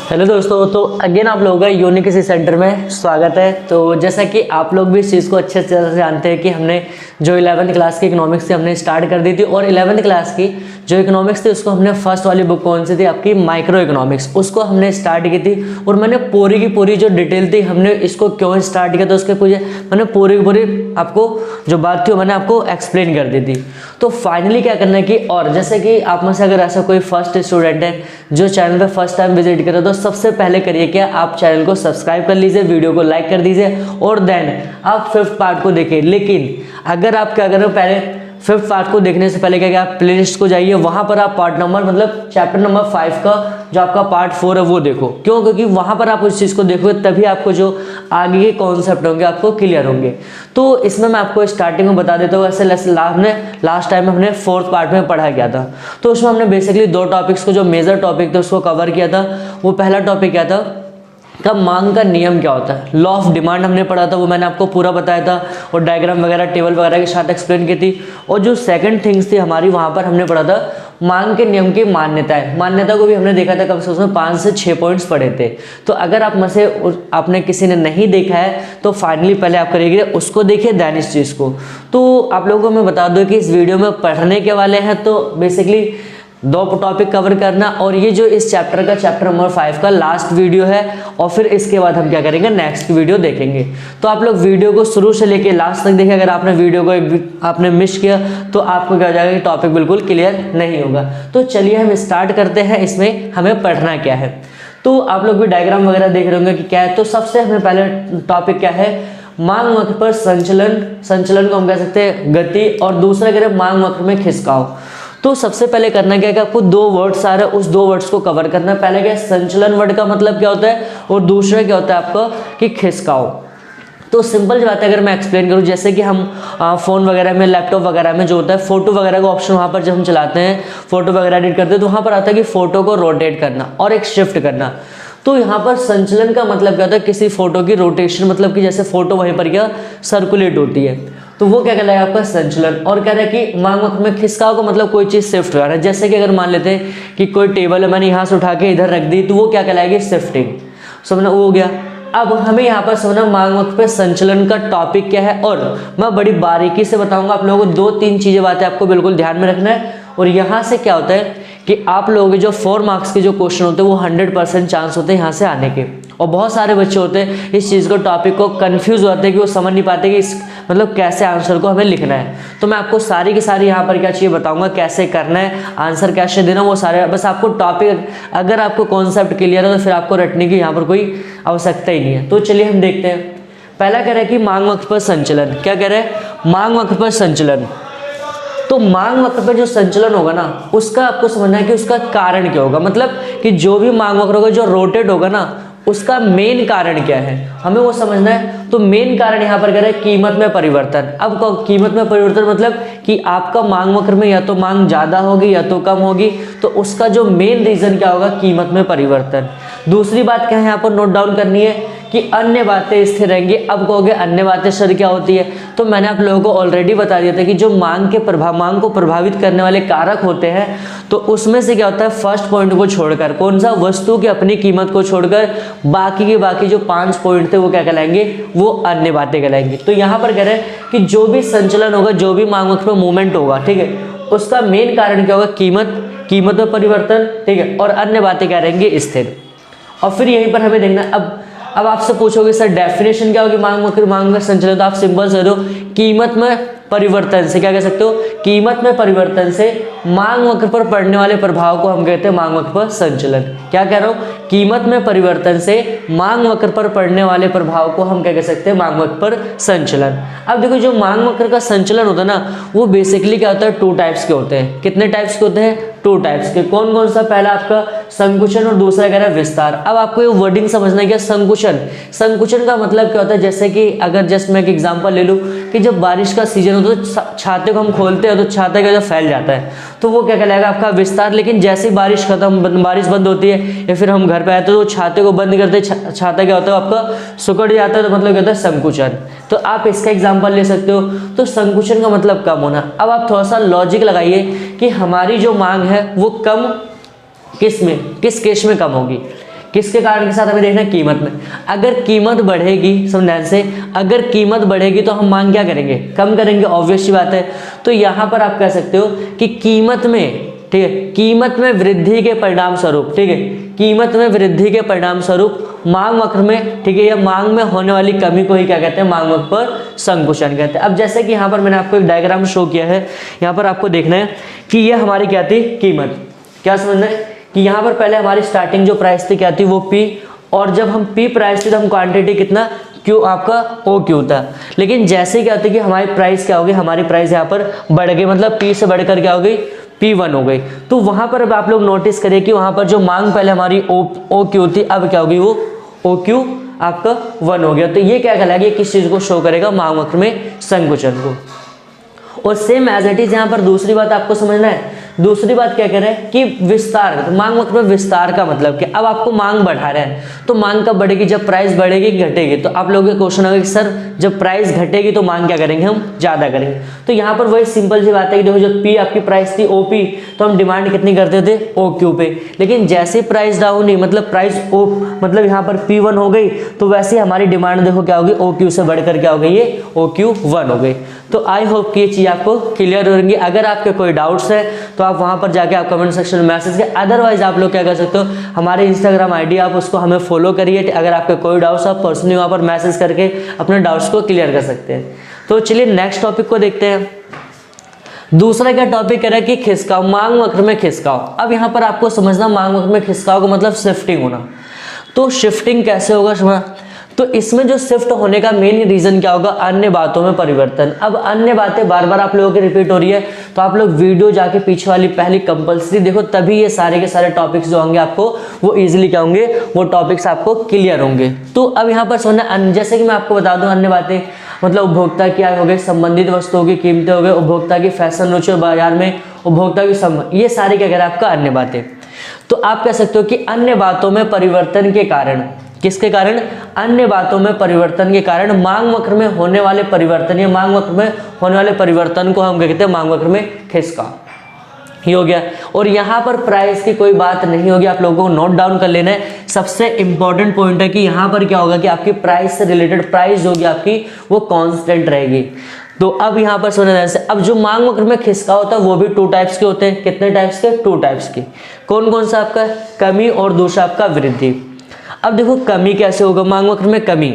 Hello दोस्तों, तो again आप लोगों का यूनिक इसी सेंटर में स्वागत है। तो जैसा कि आप लोग भी इस चीज़ को अच्छे तरह से जानते हैं कि हमने जो 11वीं क्लास की इकोनॉमिक्स थी हमने स्टार्ट कर दी थी, और 11वीं क्लास की जो इकोनॉमिक्स थी उसको हमने फर्स्ट वाली बुक कौन सी थी आपकी, माइक्रो इकोनॉमिक्स, उसको हमने स्टार्ट की थी। और मैंने पूरी की पूरी जो डिटेल थी हमने इसको क्यों स्टार्ट किया था उसके मैंने पूरी की पूरी आपको जो बात थी वो मैंने आपको एक्सप्लेन कर दी थी। तो फाइनली क्या करना है कि, और जैसे कि आप में से अगर ऐसा कोई फर्स्ट स्टूडेंट है जो चैनल पे फर्स्ट टाइम विजिट करे तो सबसे पहले करिए क्या, आप चैनल को सब्सक्राइब कर लीजिए, वीडियो को लाइक कर दीजिए, और देन आप 5th पार्ट को देखिए। लेकिन अगर आप क्या करें, पहले 5th पार्ट को देखने से पहले क्या आप प्लेलिस्ट को जाइए, वहां पर आप पार्ट नंबर मतलब चैप्टर नंबर 5 का जो आपका पार्ट 4 है वो देखो। क्यों? क्योंकि वहां पर आप उस चीज़ को देखोगे तभी आपको जो आगे के कॉन्सेप्ट होंगे आपको क्लियर होंगे। तो इसमें मैं आपको स्टार्टिंग में बता देता हूँ, वैसे लास्ट टाइम हमने 4th पार्ट में पढ़ा गया था। तो उसमें हमने बेसिकली 2 टॉपिक्स को, जो मेजर टॉपिक थे उसको कवर किया था। वो पहला टॉपिक क्या था, कब मांग का नियम क्या होता है, लॉ ऑफ डिमांड हमने पढ़ा था, वो मैंने आपको पूरा बताया था और डायग्राम वगैरह टेबल वगैरह के साथ एक्सप्लेन की थी। और जो सेकंड थिंग्स थी हमारी, वहां पर हमने पढ़ा था मांग के नियम की मान्यताएं। मान्यता को भी हमने देखा था, कम से उसमें 5 से 6 पॉइंट्स पढ़े थे। तो अगर आप में से आपने किसी ने नहीं देखा है तो फाइनली पहले आप करिएगा उसको देखिए, देन इस चीज़ को। तो आप लोगों को मैं बता दूं कि इस वीडियो में पढ़ने के वाले हैं तो बेसिकली 2 टॉपिक कवर करना, और ये जो इस चैप्टर का चैप्टर नंबर 5 का लास्ट वीडियो है, और फिर इसके बाद हम क्या करेंगे, नेक्स्ट वीडियो देखेंगे। तो आप लोग वीडियो को शुरू से लेके लास्ट तक देखें। अगर आपने वीडियो को आपने मिस किया तो आपको क्या हो जाएगा कि टॉपिक बिल्कुल क्लियर नहीं होगा। तो चलिए हम स्टार्ट करते हैं, इसमें हमें पढ़ना क्या है। तो आप लोग भी डायग्राम वगैरह देख रहे होंगे कि क्या है। तो सबसे हमें पहले टॉपिक क्या है, मांग वक्र पर संचलन। संचलन को हम कह सकते हैं गति, और दूसरा कह रहे मांग वक्र में खिसकाव। तो सबसे पहले करना क्या है कि आपको 2 वर्ड्स आ रहे हैं, उस 2 वर्ड्स को कवर करना है। पहले क्या है, संचलन वर्ड का मतलब क्या होता है, और दूसरा क्या होता है आपका कि खिसकाव। तो सिंपल बात है, अगर मैं एक्सप्लेन करूं, जैसे कि हम फ़ोन वगैरह में, लैपटॉप वगैरह में जो होता है फोटो वगैरह का ऑप्शन, वहाँ पर जब हम चलाते हैं फोटो वगैरह एडिट करते हैं तो वहाँ पर आता है कि फोटो को रोटेट करना और एक शिफ्ट करना। तो यहाँ पर संचलन का मतलब क्या होता है, किसी फोटो की रोटेशन, मतलब कि जैसे फोटो वहीं पर क्या सर्कुलेट होती है, तो वो क्या कहलाएगा आपका संचलन। और कह रहा है कि मांग वक्र में खिसकाव का मतलब कोई चीज़ शिफ्ट कर रहा है। जैसे कि अगर मान लेते हैं कि कोई टेबल है, मैंने यहाँ से उठा के इधर रख दी, तो वो क्या कहलाएगी, शिफ्टिंग। समझना, वो हो गया। अब हमें यहाँ पर समझना मांग वक्र पे संचलन का टॉपिक क्या है, और मैं बड़ी बारीकी से बताऊंगा आप लोगों को। 2-3 चीजें बातें आपको बिल्कुल ध्यान में रखना है। और यहाँ से क्या होता है कि आप लोगों के जो 4 मार्क्स के जो क्वेश्चन होते हैं वो 100% चांस होते हैं यहाँ से आने के। और बहुत सारे बच्चे होते हैं इस चीज़ को, टॉपिक को कंफ्यूज होते हैं कि वो समझ नहीं पाते कि इस मतलब कैसे आंसर को हमें लिखना है। तो मैं आपको सारी की सारी यहाँ पर क्या चीज़ बताऊंगा, कैसे करना है, आंसर कैसे देना, वो सारे। बस आपको टॉपिक, अगर आपको कॉन्सेप्ट क्लियर है तो फिर आपको रटने की यहाँ पर कोई आवश्यकता ही नहीं है। तो चलिए हम देखते हैं। पहला कह रहा है कि मांग वक्र पर संचलन। क्या कह रहे हैं, मांग वक्र पर संचलन। तो मांग वक्र पर जो संचलन होगा ना, उसका आपको समझना है कि उसका कारण क्या होगा। मतलब कि जो भी मांग वक्र होगा जो रोटेट होगा ना, उसका मेन कारण क्या है, हमें वो समझना है। तो मेन कारण यहाँ पर कह रहे हैं कीमत में परिवर्तन। अब कीमत में परिवर्तन मतलब कि आपका मांग वक्र में या तो मांग ज्यादा होगी या तो कम होगी, तो उसका जो मेन रीजन क्या होगा, कीमत में परिवर्तन। दूसरी बात क्या है यहाँ पर नोट डाउन करनी है कि अन्य बातें स्थिर रहेंगी। अब कहोगे अन्य बातें सर क्या होती है, तो मैंने आप लोगों को ऑलरेडी बता दिया था कि जो मांग को प्रभावित करने वाले कारक होते हैं, तो उसमें से क्या होता है, फर्स्ट पॉइंट को छोड़कर, कौन सा, वस्तु की अपनी कीमत को छोड़कर बाकी के बाकी जो 5 पॉइंट थे वो क्या कहलाएंगे, वो अन्य बातें कहलाएंगी। तो यहाँ पर कह रहे हैं कि जो भी संचलन होगा, जो भी मांग वक्र में मूवमेंट होगा, ठीक है, उसका मेन कारण क्या होगा, कीमत में परिवर्तन, ठीक है, और अन्य बातें क्या रहेंगी, स्थिर। और फिर यहीं पर हमें देखना, अब आपसे पूछोगे सर डेफिनेशन क्या होगी मांग में संचलन, तो आप सिंपल से दो, कीमत में परिवर्तन से क्या कह सकते हो, कीमत में परिवर्तन से मांग वक्र पर पड़ने वाले प्रभाव को हम कहते हैं मांग वक्र पर संचलन। क्या कह रहा हूं, कीमत में परिवर्तन से मांग वक्र पर पड़ने वाले प्रभाव को हम क्या कह सकते हैं, मांग वक्र पर संचलन। अब देखो जो मांग वक्र का संचलन होता है ना, वो बेसिकली क्या होता है, 2 टाइप्स के होते हैं। कितने टाइप्स के होते हैं, 2 टाइप्स के। कौन कौन सा, पहला आपका संकुचन और दूसरा कह रहा है विस्तार। अब आपको ये वर्डिंग समझना है क्या, संकुचन का मतलब क्या होता है, जैसे कि अगर जस्ट मैं एक एग्जांपल ले लूं कि जब बारिश का सीजन होता है तो छाते को हम खोलते हैं तो छाता क्या फैल जाता है, तो वो क्या कहलाएगा आपका विस्तार। लेकिन जैसे बारिश बारिश बंद होती है या फिर हम घर पे आते हैं तो छाते को बंद करते हैं, छाता क्या होता है आपका सुकड़ जाता है, तो मतलब क्या होता है संकुचन। तो आप इसका एग्जांपल ले सकते हो। तो संकुचन का मतलब कम होना। अब आप थोड़ा सा लॉजिक लगाइए कि हमारी जो मांग है वो कम किस केस में कम होगी, किसके कारण के साथ हमें देखना है, कीमत में। अगर कीमत बढ़ेगी, समझ से, अगर कीमत बढ़ेगी तो हम मांग क्या करेंगे, कम करेंगे, ऑब्वियस सी बात है। तो यहाँ पर आप कह सकते हो कि कीमत में, ठीक है, कीमत में वृद्धि के परिणाम स्वरूप, ठीक है, कीमत में वृद्धि के परिणाम स्वरूप मांग वक्र में, ठीक है, या मांग में होने वाली कमी को ही क्या कहते हैं, मांग वक्र पर संकुचन कहते हैं। अब जैसे कि यहाँ पर मैंने आपको एक डायग्राम शो किया है, यहाँ पर आपको देखना है कि ये हमारी क्या थी, कीमत। क्या समझना है कि यहाँ पर पहले हमारी स्टार्टिंग जो प्राइस थी क्या थी, वो पी, और जब हम पी प्राइस थी तो हम क्वांटिटी कितना, क्यू आपका ओ क्यू था। लेकिन जैसे क्या होता है कि हमारी प्राइस क्या होगी, हमारी प्राइस यहाँ पर बढ़ गई, मतलब पी से बढ़कर क्या हो गई, P1 हो गई। तो वहां पर अब आप लोग नोटिस करिए कि वहां पर जो मांग पहले हमारी ओ क्यू थी, अब क्या होगी, वो ओ क्यू आपका 1 हो गया। तो ये क्या कहलाएगा, ये किस चीज को शो करेगा, मांग वक्र में संकुचन को। और सेम एज इट इज यहाँ पर दूसरी बात आपको समझना है, दूसरी बात क्या कह रहे हैं कि विस्तार, तो मांग वक्र में विस्तार का मतलब कि अब आपको मांग बढ़ा रहे हैं, तो मांग कब बढ़ेगी, जब प्राइस बढ़ेगी घटेगी। तो आप लोगों के क्वेश्चन होगा कि सर जब प्राइस घटेगी तो मांग क्या करेंगे, हम ज्यादा करेंगे। तो यहाँ पर वही सिंपल सी बात है कि देखो जब पी आपकी प्राइस थी ओपी, तो हम डिमांड कितनी करते थे, ओ क्यू पे। लेकिन जैसे प्राइस डाउन हुई, मतलब प्राइस ओ, मतलब यहाँ पर P1 हो गई, तो वैसे हमारी डिमांड देखो क्या होगी, ओ क्यू से बढ़कर क्या हो गई, ये ओ क्यू 1 हो गई। तो आई होप कि ये चीज आपको क्लियर होंगी। अगर आपके कोई डाउट्स है तो आप वहां पर जाके आप कमेंट सेक्शन में मैसेज करें, अदरवाइज आप लोग क्या कर सकते हो, हमारे इंस्टाग्राम आईडी आप उसको हमें फॉलो करिए। अगर आपके कोई डाउट्स आप पर्सनली वहां पर मैसेज करके अपने डाउट्स को क्लियर कर सकते हैं। तो चलिए नेक्स्ट टॉपिक को देखते हैं। दूसरा क्या टॉपिक कह रहा है कि खिसकाव, मांग वक्र में खिसकाव। अब यहाँ पर आपको समझना, मांग वक्र में खिसकाव का मतलब शिफ्टिंग होना। तो शिफ्टिंग कैसे होगा समझना, तो इसमें जो शिफ्ट होने का मेन रीजन क्या होगा, अन्य बातों में परिवर्तन। अब अन्य बातें बार बार आप लोगों की रिपीट हो रही है, तो आप लोग वीडियो जाके पीछे वाली पहली कंपलसरी देखो, तभी ये सारे के सारे टॉपिक्स जो होंगे आपको वो इजीली क्या होंगे, वो टॉपिक्स आपको क्लियर होंगे। तो अब यहाँ पर सुनना, जैसे कि मैं आपको बता दूं, अन्य बातें मतलब उपभोक्ता की आय हो गई, संबंधित वस्तुओं की कीमतें हो गई, उपभोक्ता की फैशन रुचि बाजार में, उपभोक्ता की संबंध, ये सारे क्या कह रहा है आपका अन्य बातें। तो आप कह सकते हो कि अन्य बातों में परिवर्तन के कारण, किसके कारण, अन्य बातों में परिवर्तन के कारण मांग वक्र में होने वाले परिवर्तन, या मांग वक्र में होने वाले परिवर्तन को हम क्या कहते हैं, मांग वक्र में खिसकाव, ये हो गया। और यहाँ पर प्राइस की कोई बात नहीं होगी, आप लोगों को नोट डाउन कर लेना है। सबसे इंपॉर्टेंट पॉइंट है कि यहाँ पर क्या होगा कि आपकी प्राइस से रिलेटेड प्राइस होगी आपकी, वो कांस्टेंट रहेगी। तो अब यहाँ पर सुना जाए, अब जो मांग वक्र में खिसकाव होता है वो भी 2 टाइप्स के होते हैं। कितने टाइप्स के, 2 टाइप्स के। कौन कौन सा आपका, कमी और दूसरा आपका वृद्धि। अब देखो कमी कैसे होगा, मांग वक्र में कमी।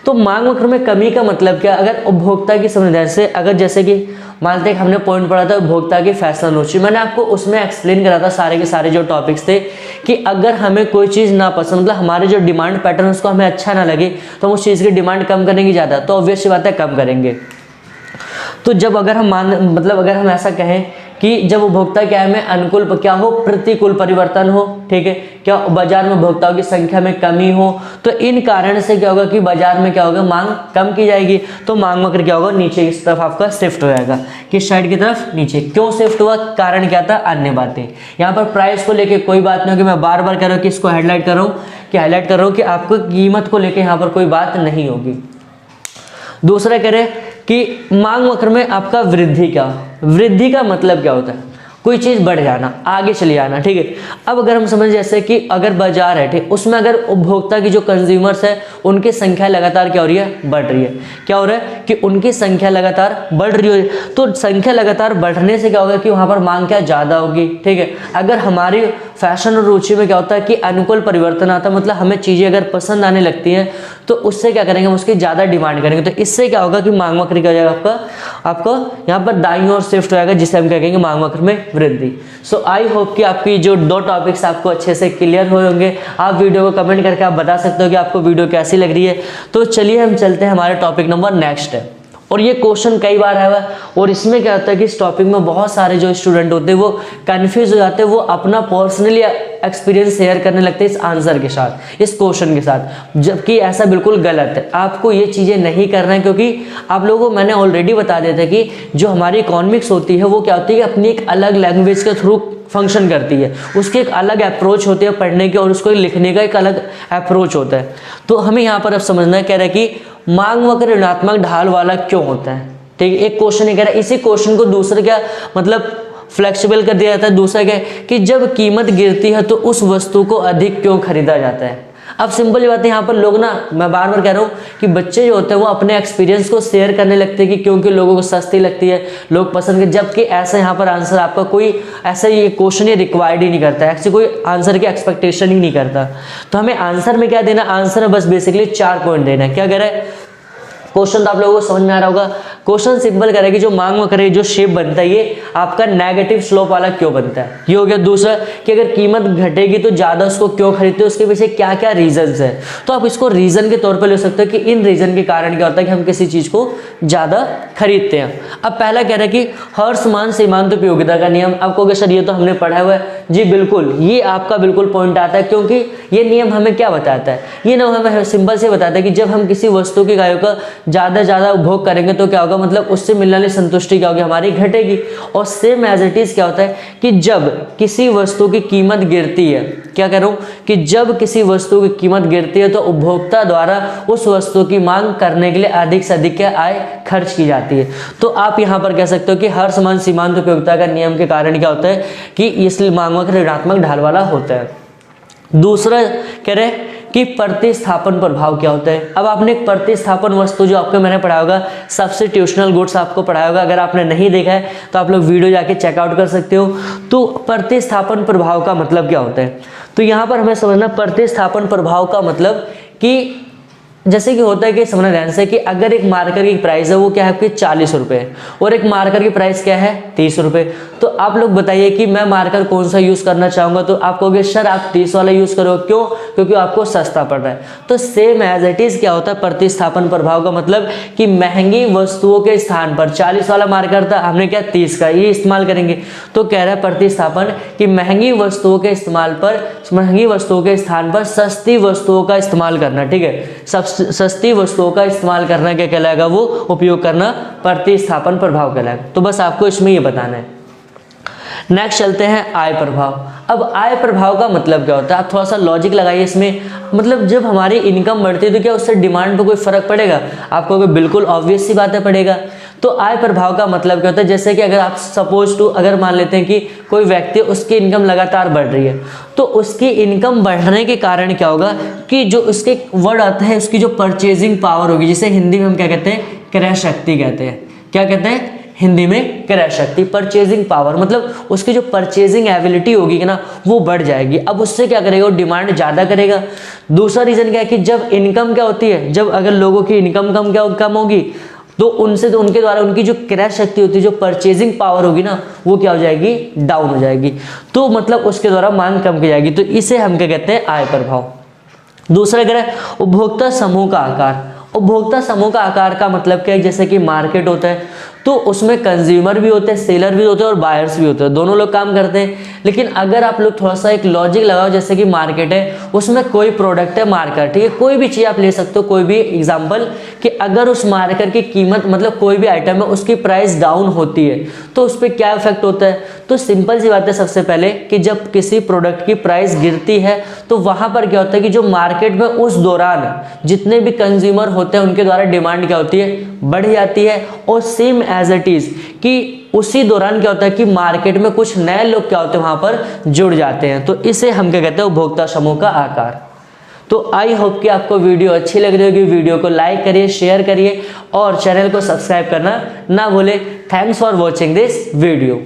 तो मांग वक्र में कमी का मतलब क्या, अगर उपभोक्ता की समझदारी से, अगर जैसे कि मानते हैं हमने पॉइंट पढ़ा था उपभोक्ता की फैशन रुचि, मैंने आपको उसमें एक्सप्लेन करा था सारे के सारे जो टॉपिक्स थे कि अगर हमें कोई चीज़ ना पसंद, मतलब हमारे जो डिमांड पैटर्न उसको हमें अच्छा ना लगे, तो हम उस चीज़ की डिमांड कम करेंगे ज़्यादा, तो ऑब्वियस सी बात है कम करेंगे। तो जब अगर हम मतलब अगर हम ऐसा कहें कि जब उपभोक्ता क्या है में अनुकूल क्या हो, प्रतिकूल परिवर्तन हो, ठीक है, क्या बाजार में उपभोक्ताओं की संख्या में कमी हो, तो इन कारण से क्या होगा कि बाजार में क्या होगा, मांग कम की जाएगी। तो मांग वक्र क्या होगा, नीचे की तरफ आपका शिफ्ट हो जाएगा। किस साइड की तरफ, नीचे। क्यों शिफ्ट हुआ, कारण क्या था, अन्य बातें। यहाँ पर प्राइस को लेके कोई बात नहीं होगी, मैं बार बार कह रहा हूँ कि इसको हाईलाइट कर रहा हूँ, कि हाईलाइट कर रहा हूँ कि आपको कीमत को लेके यहाँ पर कोई बात नहीं होगी। दूसरा कह रहे कि मांग वक्र में आपका वृद्धि क्या, वृद्धि का मतलब क्या होता है, कोई चीज़ बढ़ जाना, आगे चले जाना, ठीक है। अब अगर हम समझ जैसे कि अगर बाजार है, ठीक, उसमें अगर उपभोक्ता की जो कंज्यूमर्स है उनकी संख्या लगातार क्या हो रही है, बढ़ रही है। क्या हो रहा है कि उनकी संख्या लगातार बढ़ रही है, तो संख्या लगातार बढ़ने से क्या होगा कि वहाँ पर मांग क्या ज़्यादा होगी, ठीक है। अगर हमारी फैशन और रुचि में क्या होता है कि अनुकूल परिवर्तन आता है, मतलब हमें चीज़ें अगर पसंद आने लगती हैं तो उससे क्या करेंगे, हम उसकी ज़्यादा डिमांड करेंगे। तो इससे क्या होगा कि मांग वक्र क्या हो जाएगा आपका यहाँ पर दाईं ओर शिफ्ट हो जाएगा, जिसे हम क्या कहेंगे मांग वक्र में वृद्धि। सो आई होप कि आपकी जो 2 टॉपिक्स आपको अच्छे से क्लियर हो होंगे। आप वीडियो को कमेंट करके आप बता सकते हो कि आपको वीडियो कैसी लग रही है। तो चलिए हम चलते हैं हमारे टॉपिक नंबर नेक्स्ट है। और ये क्वेश्चन कई बार आया हुआ, और इसमें क्या होता है कि इस टॉपिक में बहुत सारे जो स्टूडेंट होते हैं वो कंफ्यूज हो जाते हैं, वो अपना पर्सनली एक्सपीरियंस शेयर करने लगते हैं इस आंसर के साथ, इस क्वेश्चन के साथ, जबकि ऐसा बिल्कुल गलत है। आपको ये चीज़ें नहीं करना है, क्योंकि आप लोगों को मैंने ऑलरेडी बता दिया था कि जो हमारी इकोनॉमिक्स होती है वो क्या होती है, अपनी एक अलग लैंग्वेज के थ्रू फंक्शन करती है, उसकी एक अलग अप्रोच होती है पढ़ने की, और उसको लिखने का एक अलग अप्रोच होता है। तो हमें यहाँ पर अब समझना है, कह रहा है कि मांग वक्र ऋणात्मक ढाल वाला क्यों होता है, ठीक है। एक क्वेश्चन ये कह रहा है, इसी क्वेश्चन को दूसरे क्या मतलब फ्लेक्सिबल कर दिया जाता है। दूसरा क्या है कि जब कीमत गिरती है तो उस वस्तु को अधिक क्यों खरीदा जाता है। अब सिंपल बात है, यहाँ पर लोग ना, मैं बार बार कह रहा हूँ कि बच्चे जो होते हैं वो अपने एक्सपीरियंस को शेयर करने लगते हैं कि क्योंकि लोगों को सस्ती लगती है, लोग पसंद करते, जबकि ऐसा यहाँ पर आंसर आपका कोई ऐसा ये क्वेश्चन ये रिक्वायर्ड ही नहीं करता है, ऐसे कोई आंसर की एक्सपेक्टेशन ही नहीं करता। तो हमें आंसर में क्या देना, आंसर में बस बेसिकली 4 पॉइंट देना है। क्या कह रहा है क्वेश्चन, तो आप लोगों को समझ में आ रहा होगा। क्वेश्चन सिंपल करेगी, जो मांग में करे जो शेप बनता है ये आपका नेगेटिव स्लोप वाला क्यों बनता है, ये हो गया। दूसरा कि अगर कीमत घटेगी तो ज्यादा उसको क्यों खरीदते हो, उसके पीछे क्या क्या रीजंस है। तो आप इसको रीजन के तौर पे ले सकते हो कि इन रीजन के कारण क्या होता है कि हम किसी चीज को ज्यादा खरीदते हैं। अब पहला कह रहा है कि हर समान सीमांत उपयोगिता का नियम। आप कहोगे सर ये तो हमने पढ़ा हुआ है। जी बिल्कुल, ये आपका बिल्कुल पॉइंट आता है, क्योंकि ये नियम हमें क्या बताता है, ये नियम हमें सिंपल से बताता है कि जब हम किसी वस्तु की इकाइयों का ज्यादा उपभोग करेंगे तो क्या होगा, मतलब उससे मिलने वाली संतुष्टि क्या होगी, हमारी घटेगी। और सेम एज इट इज क्या होता है कि जब किसी वस्तु की कीमत गिरती है, क्या कह रहा हूं कि जब किसी वस्तु की कीमत गिरती है तो उपभोक्ता द्वारा उस वस्तु की मांग करने के लिए अधिक से अधिक आय खर्च की जाती है। तो आप यहां पर कह सकते हो कि हर समान सीमांत उपयोगिता का नियम के कारण क्या होता है कि इसलिए मांगों का ऋणात्मक ढाल वाला होता है। दूसरा कह रहे हैं कि प्रतिस्थापन प्रभाव क्या होता है। अब आपने एक प्रतिस्थापन वस्तु जो आपको मैंने पढ़ाया होगा, सब्स्टिट्यूशनल गुड्स आपको पढ़ाया होगा, अगर आपने नहीं देखा है तो आप लोग वीडियो जाके चेकआउट कर सकते हो। तो प्रतिस्थापन प्रभाव का मतलब क्या होता है, तो यहाँ पर हमें समझना प्रतिस्थापन प्रभाव का मतलब कि जैसे कि होता है कि समझना ध्यान से कि अगर एक मार्कर की प्राइस है वो क्या है आपकी 40 रुपये और एक मार्कर की प्राइस क्या है 30 रुपये। तो आप लोग बताइए कि मैं मार्कर कौन सा यूज करना चाहूंगा, तो आप कहोगे सर आप 30 वाला यूज करो, क्यों, क्योंकि आपको सस्ता पड़ रहा है। तो सेम एज इट इज क्या होता है प्रतिस्थापन प्रभाव का मतलब कि महंगी वस्तुओं के स्थान पर 40 वाला मार्कर था, हमने क्या 30 का ये इस्तेमाल करेंगे। तो कह रहा है प्रतिस्थापन कि महंगी वस्तुओं के इस्तेमाल पर, महंगी वस्तुओं के स्थान पर सस्ती वस्तुओं का इस्तेमाल करना, ठीक है, सस्ती वस्तुओं का इस्तेमाल करना क्या कहलाएगा, वो उपयोग करना प्रतिस्थापन प्रभाव कहलाएगा। तो बस आपको इसमें ये बताना है। नेक्स्ट चलते हैं आय प्रभाव। अब आय प्रभाव का मतलब क्या होता है, आप थोड़ा सा लॉजिक लगाइए इसमें। मतलब जब हमारी इनकम बढ़ती है तो क्या उससे डिमांड पे कोई फर्क पड़ेगा, आपको बिल्कुल ऑब्वियस सी बात है पड़ेगा। तो आय प्रभाव का मतलब क्या होता है, जैसे कि अगर आप सपोज टू अगर मान लेते हैं कि कोई व्यक्ति उसकी इनकम लगातार बढ़ रही है, तो उसकी इनकम बढ़ने के कारण क्या होगा कि जो उसके वर्ड आता है उसकी जो परचेजिंग पावर होगी, जिसे हिंदी में हम क्या कहते हैं, क्रय शक्ति कहते हैं। क्या कहते हैं हिंदी में, क्रय शक्ति, परचेजिंग पावर, मतलब उसकी जो परचेजिंग एबिलिटी होगी ना वो बढ़ जाएगी। अब उससे क्या करेगा, वो डिमांड ज्यादा करेगा। दूसरा रीजन क्या है कि जब इनकम क्या होती है, जब अगर लोगों की इनकम कम होगी तो उनसे, तो उनके द्वारा उनकी जो क्रय शक्ति होती है, जो परचेजिंग पावर होगी ना वो क्या हो जाएगी, डाउन हो जाएगी। तो मतलब उसके द्वारा मांग कम की जाएगी। तो इसे हम क्या कहते हैं, आय प्रभाव। दूसरा क्या है, उपभोक्ता समूह का आकार। उपभोक्ता समूह का आकार का मतलब क्या है, जैसे कि मार्केट होता है तो उसमें कंज्यूमर भी होते हैं, सेलर भी होते हैं और बायर्स भी होते हैं, दोनों लोग काम करते हैं। लेकिन अगर आप लोग थोड़ा सा एक लॉजिक लगाओ, जैसे कि मार्केट है उसमें कोई प्रोडक्ट है मार्कर, ठीक है, कोई भी चीज आप ले सकते हो, कोई भी एग्जांपल, कि अगर उस मार्कर की कीमत, मतलब कोई भी आइटम है उसकी प्राइस डाउन होती है तो उस पर क्या इफेक्ट होता है। तो सिंपल सी बात है सबसे पहले कि जब किसी प्रोडक्ट की प्राइस गिरती है तो वहां पर क्या होता है कि जो मार्केट में उस दौरान जितने भी कंज्यूमर होते हैं उनके द्वारा डिमांड क्या होती है, बढ़ जाती है। और सेम एज इट इज कि उसी दौरान क्या होता है कि मार्केट में कुछ नए लोग क्या होते हैं वहां पर जुड़ जाते हैं। तो इसे हम क्या कहते हैं, उपभोक्ता समूह का आकार। तो आई होप कि आपको वीडियो अच्छी लग रही होगी। वीडियो को लाइक करिए, शेयर करिए और चैनल को सब्सक्राइब करना ना भूले। Thanks for watching this video.